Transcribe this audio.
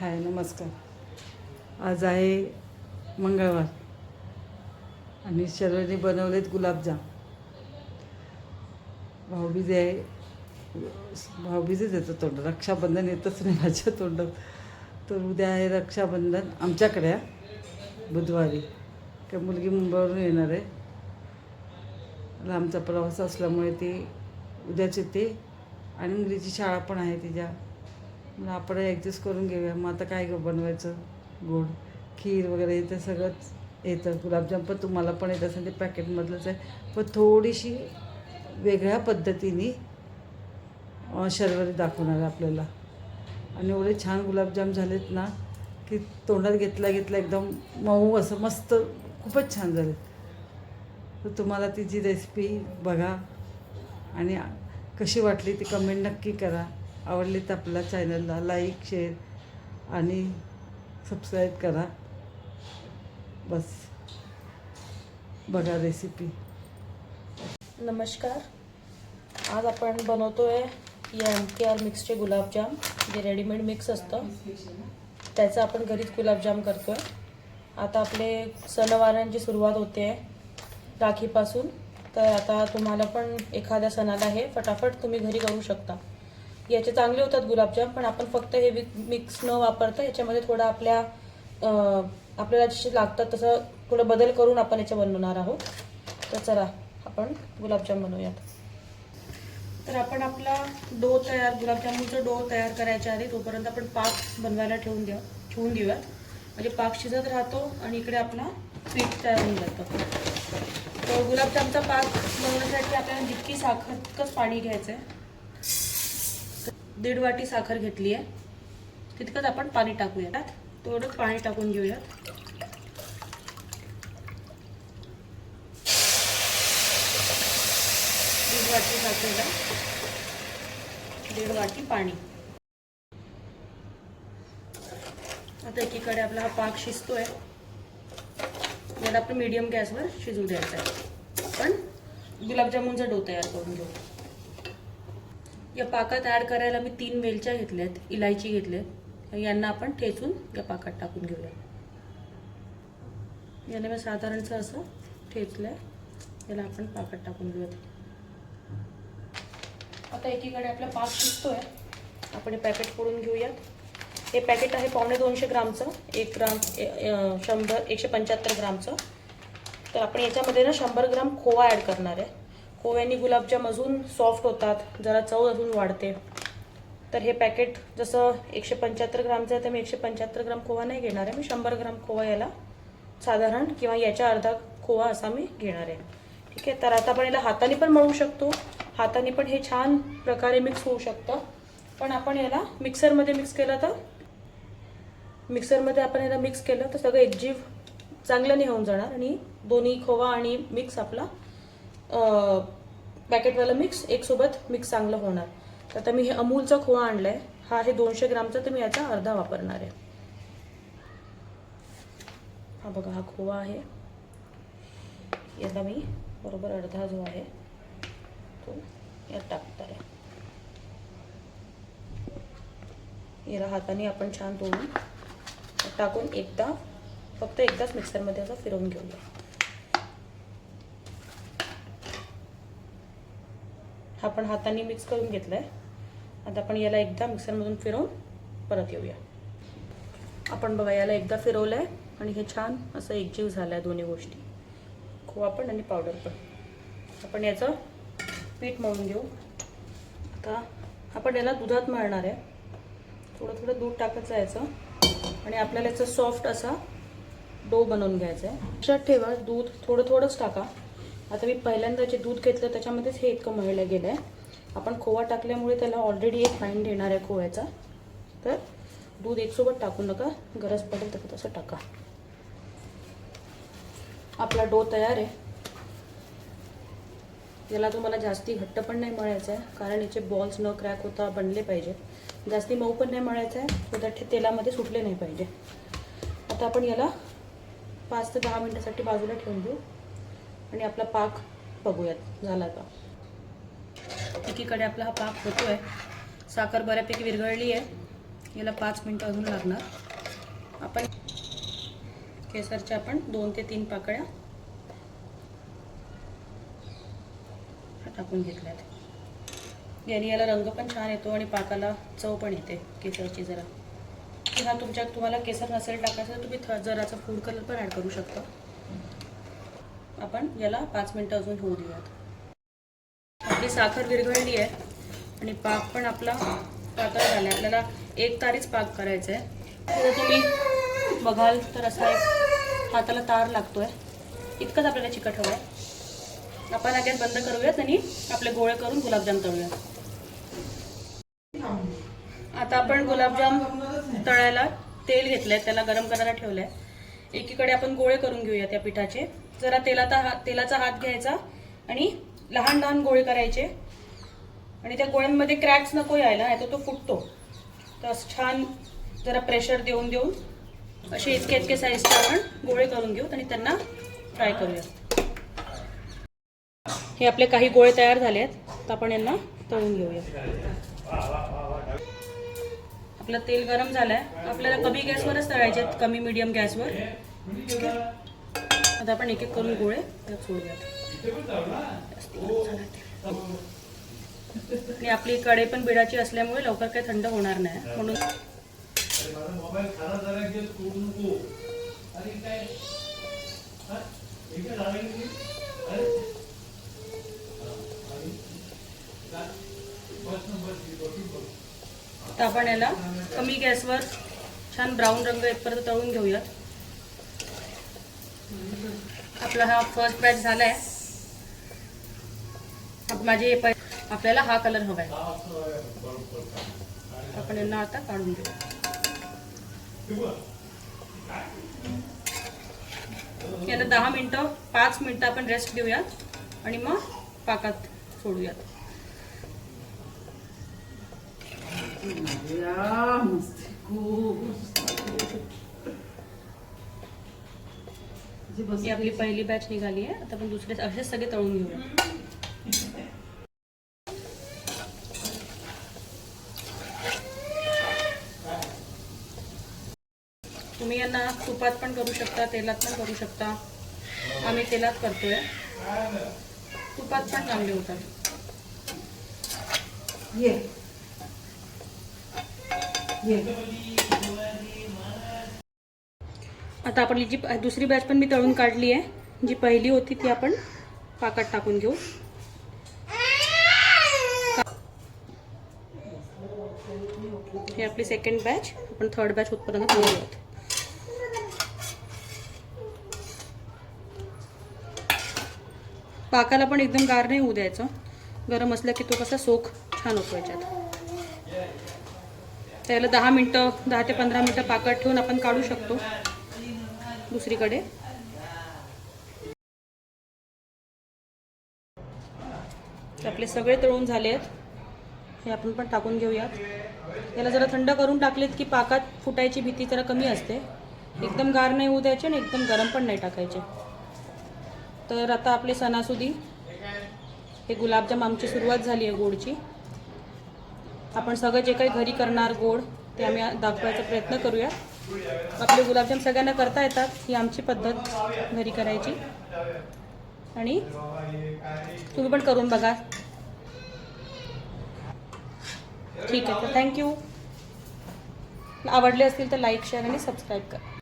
हाय नमस्कार. आज आहे मंगळवार आणि शर्वरीने बनवलेत गुलाबजाम. भाऊबीज आहे, भाऊबीजच येतं तोंडात, रक्षाबंधन येतच नाही माझ्या तोंडात. तर उद्या आहे रक्षाबंधन आमच्याकडे बुधवारी. का मुलगी मुंबईवरून येणार आहे, लांबचा प्रवास असल्यामुळे ती उद्याच येते आणि मुलीची शाळा पण आहे तिच्या. मग आपण ॲडजस्ट करून घेऊया. मग आता काय बनवायचं, गोड खीर वगैरे येतं, सगळंच येतं. गुलाबजाम पण तुम्हाला पण येत असेल, ते पॅकेटमधलंच आहे, पण थोडीशी वेगळ्या पद्धतीने शर्वरी दाखवणार आहे आपल्याला. आणि एवढे छान गुलाबजाम झालेत ना की तोंडात घेतल्या घेतल्या एकदम मऊ असं मस्त, खूपच छान झाले. तर तुम्हाला तिची रेसिपी बघा आणि कशी वाटली ती कमेंट नक्की करा. आवडली तर आपल्या चॅनलला लाईक, शेअर आणि सबस्क्राईब करा. बस बघा रेसिपी. नमस्कार. आज आपण बनवतोय MKR मिक्सचे गुलाबजाम, जे रेडीमेड मिक्स असतं त्याचं आपण घरीच गुलाबजाम करतोय. आता आपले सणवारांची सुरुवात होते राखीपासून, तर आता तुम्हाला पण एखाद्या सणाला हे फटाफट तुम्ही घरी करू शकता. याचे चांगले होतात गुलाबजाम, पण आपण फक्त हे मिक्स न वापरता याच्यामध्ये थोडा आपल्याला जसे लागतात तसं थोडं बदल करून आपण याचे बनवणार आहोत. तर चला आपण गुलाबजाम बनवूयात. तर आपण आपला गुलाबजामुनचा डो तयार करायच्या आधी तोपर्यंत आपण पाक बनवायला ठेवून देऊयात. म्हणजे पाक शिजत राहतो आणि इकडे आपला पीठ तयार होऊन जातं. तर गुलाबजामचा पाक बनवण्यासाठी आपल्याला जितकी साखर तितकंच पाणी घ्यायचं आहे. 1.5 वाटी साखर घेतली आहे, तितकंच आपण पाणी टाकूयात. थोडंच पाणी टाकून घेऊयात. वाटी साखरेला 1.5 वाटी पाणी. आता एकीकडे आपला हा पाक शिजतोय, याला आपण मीडियम गॅसवर शिजू द्यायचा आहे. पण गुलाबजामुनचा डो तयार करून घेऊ. या पाकात ॲड करायला मी 3 वेलच्या घेतल्यात, इलायची घेतल्यात. यांना आपण ठेचून या पाकात टाकून घेऊया. याने मी साधारणचं असं ठेचलंय, याला आपण पाकात टाकून घेऊयात. आता एकीकडे आपला पाक शिजतोय, आपण हे पॅकेट फोडून घेऊयात. हे पॅकेट आहे 250 ग्रामचं, 1 ग्राम 175 ग्रामचं. तर आपण याच्यामध्ये ना 100 ग्राम खोवा ॲड करणार आहे. खोव्याने गुलाबजाम अजून सॉफ्ट होतात, जरा चव अजून वाढते. तर हे पॅकेट जसं 175 ग्रामचं आहे, तर मी 175 ग्राम खोवा नाही घेणार आहे. मी 100 ग्राम खोवा याला साधारण किंवा याच्या अर्धा खोवा असा मी घेणार आहे. ठीक आहे. तर आता आपण याला हाताने पण मळू शकतो, हाताने पण हे छान प्रकारे मिक्स होऊ शकतं. पण आपण याला मिक्सरमध्ये आपण याला मिक्स केलं तर सगळं एकजीव चांगल्याने होऊन जाणार आणि दोन्ही खोवा आणि मिक्स आपला पॅकेटवाला मिक्स एकसोबत मिक्स चांगलं होणार. तर आता मी हे अमूलचा खोवा आणलाय, हा आहे 200 ग्रामचा, तर मी याचा अर्धा वापरणार आहे. हा बघा, हा खोवा आहे, याला मी बरोबर अर्धा जो आहे तो यात टाकत आहे. याला हाताने आपण छान तोडून टाकून फक्त एकदाच मिक्सरमध्ये असं फिरवून घेऊया. हा आपण हाताने मिक्स करून घेतलाय. आता आपण याला एकदा मिक्सरमधून फिरवून परत येऊया. आपण बघा याला एकदा फिरवलंय आणि हे छान असं एकजीव झालंय दोन्ही गोष्टी, खोवा पण आणि पावडर पण. आपण याचं पीठ मळून घेऊ. आता आपण याला दुधात मळणार आहे. थोडं थोडं दूध टाकत जायचं आणि आपल्याला याचा सॉफ्ट असा डो बनवून घ्यायचा आहे. लक्षात ठेवा, दूध थोडं थोडंच टाका. आता मी पहिल्यांदा जे दूध घेतलं त्याच्यामध्येच हे इतकं मळलं गेलं आहे. आपण खोवा टाकल्यामुळे त्याला ऑलरेडी एक फाईन देणार आहे खोव्याचा. तर दूध एकसोबत टाकू नका, गरज पडेल तर तसं टाका. आपला डो तयार आहे. याला तुम्हाला जास्ती घट्ट पण नाही मळायचं आहे, कारण याचे बॉल्स न क्रॅक होता बनले पाहिजे. जास्ती मऊ पण नाही मळायचं आहे, सो दॅट हे तेलामध्ये सुटले नाही पाहिजे. आता आपण याला 5 ते 10 मिनिटासाठी बाजूला ठेवून देऊ आणि आपला पाक बघूयात झाला का. एकीकडे आपला हा पाक होतोय, साखर बऱ्यापैकी विरघळली आहे याला 5 मिनटं अजून लागणार. आपण केसरच्या 2 ते 3 पाकळ्या टाकून घेतल्यात. याने याला रंग पण छान येतो आणि पाकाला चव पण येते केसरची जरा. किंवा तुम्हाला केसर नसेल टाकायचं तर तुम्ही जराचा फूड कलर पण ॲड करू शकता. आपण याला 5 मिनटं अजून होऊ देऊयात. आपली साखर विरघळली आहे आणि पाक पण आपला पातळ झाला आहे. आपल्याला 1 तारीच पाक करायचा आहे. जर तुम्ही बघाल तर असा एक हाताला तार लागतोय, इतकंच आपल्याला चिकट हवं आहे. आपण गॅस बंद करूयात आणि आपले गोळे करून गुलाबजाम तळूयात. आता आपण गुलाबजाम तळायला तेल घेतलंय, त्याला गरम करायला ठेवलंय. एकीकडे आपण गोळे करून घेऊया त्या पिठाचे. जरा तेलाचा हात घ्यायचा आणि लहान लहान गोळे करायचे आणि त्या गोळ्यांमध्ये क्रॅक्स नको यायला, नाही तर तो फुटतो. तर असं छान जरा प्रेशर देऊन देऊन असे इतके साईजचे आपण गोळे करून घेऊ आणि त्यांना फ्राय करूया. हे आपले काही गोळे तयार झाले आहेत, तर आपण यांना तळून घेऊया. आपलं तेल गरम झालंय. आपल्याला कमी गॅसवरच तळायचे आहेत, कमी मीडियम गॅसवर. आता आपण एक एक करून गोळे त्यात सोडूयात. आणि आपली कढई पण बिडाची असल्यामुळे लवकर काही थंड होणार नाही, म्हणून तर आपण याला कमी गॅसवर छान ब्राऊन रंग येतपर्यंत तळून घेऊयात. आपला हा फर्स्ट बॅच झालाय. आपल्याला हा कलर हवाय. आपण यांना आता काढून घेऊ. याला 10 मिनिटं 5 मिनिटं आपण रेस्ट देऊयात आणि मग पाकात सोडूयात. ही आपली पहिली बॅच निघाली आहे. आता आपण दुसरे असेच सगळे तळून घेऊया. तुम्ही यांना तुपात पण करू शकता, तेलात पण करू शकता. आम्ही तेलात करतोय, तुपात पण चांगले होतात. आता आपली जी दुसरी बॅच पण मी तळून काढली आहे. जी पहिली होती ती आपण पाकात टाकून घेऊ. ही आपली सेकंड बॅच. आपण थर्ड बॅच होतपर्यंत तळूयात. पाकाला पण एकदम गार नाही होऊ द्यायचं. गरम असलं की तो कसा सोख छान होतो याच्यात. त्याला 10 ते 15 मिनिटं पाकात ठेवून आपण काढू शकतो दुसरीकडे. आपले सगळे तळून झाले आहेत. हे आपण पण टाकून घेऊयात. याला जरा थंड करून टाकलेत की पाकात फुटायची भीती जरा कमी असते. एकदम गार नाही होऊ द्यायचे आणि एकदम गरम पण नाही टाकायचे. तर आता आपले सणासुदी हे गुलाबजाम आमची सुरुवात झाली आहे गोडची. आपण सगळं जे काही घरी करणार गोड ते आम्ही दाखवायचा प्रयत्न करूया. आपले गुलाबजाम सगळ्यांना करता येतात. ही आमची पद्धत घरी करायची आणि तुम्ही पण करून बघा. ठीक आहे, तर थँक्यू. आवडले असतील तर लाईक, शेअर आणि सबस्क्राईब करा.